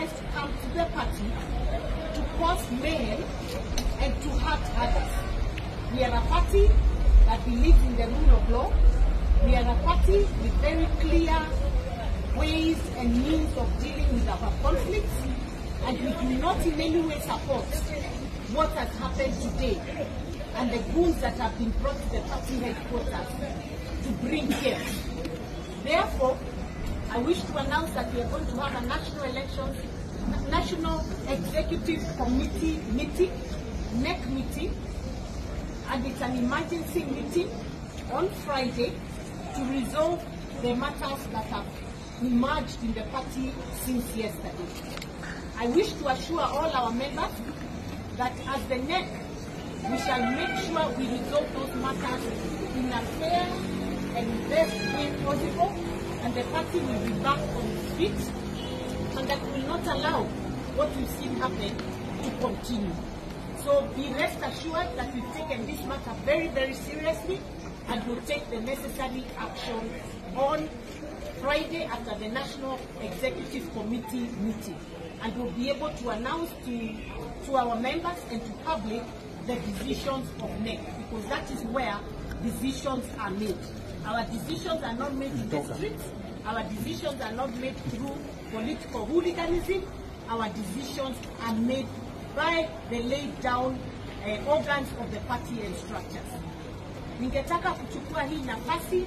to come to the party to cause mayhem and to hurt others. We are a party that believes in the rule of law. We are a party with very clear ways and means of dealing with our conflicts, and we do not in any way support what has happened today and the goons that have been brought to the party headquarters to bring chaos. Therefore, I wish to announce that we are going to have a National Executive Committee meeting, NEC meeting, and it's an emergency meeting on Friday to resolve the matters that have emerged in the party since yesterday. I wish to assure all our members that as the NEC, we shall make sure we resolve those matters in a fair and best way possible, and the party will be back on its feet, and that will not allow what we've seen happen to continue. So be rest assured that we've taken this matter very, very seriously, and will take the necessary action on Friday after the National Executive Committee meeting. And we'll be able to announce to our members and to public the decisions of NEC, because that is where decisions are made. Our decisions are not made in the streets. Our decisions are not made through political hooliganism. Our decisions are made by the laid down organs of the party and structures. Ningetaka kuchukua hii nafasi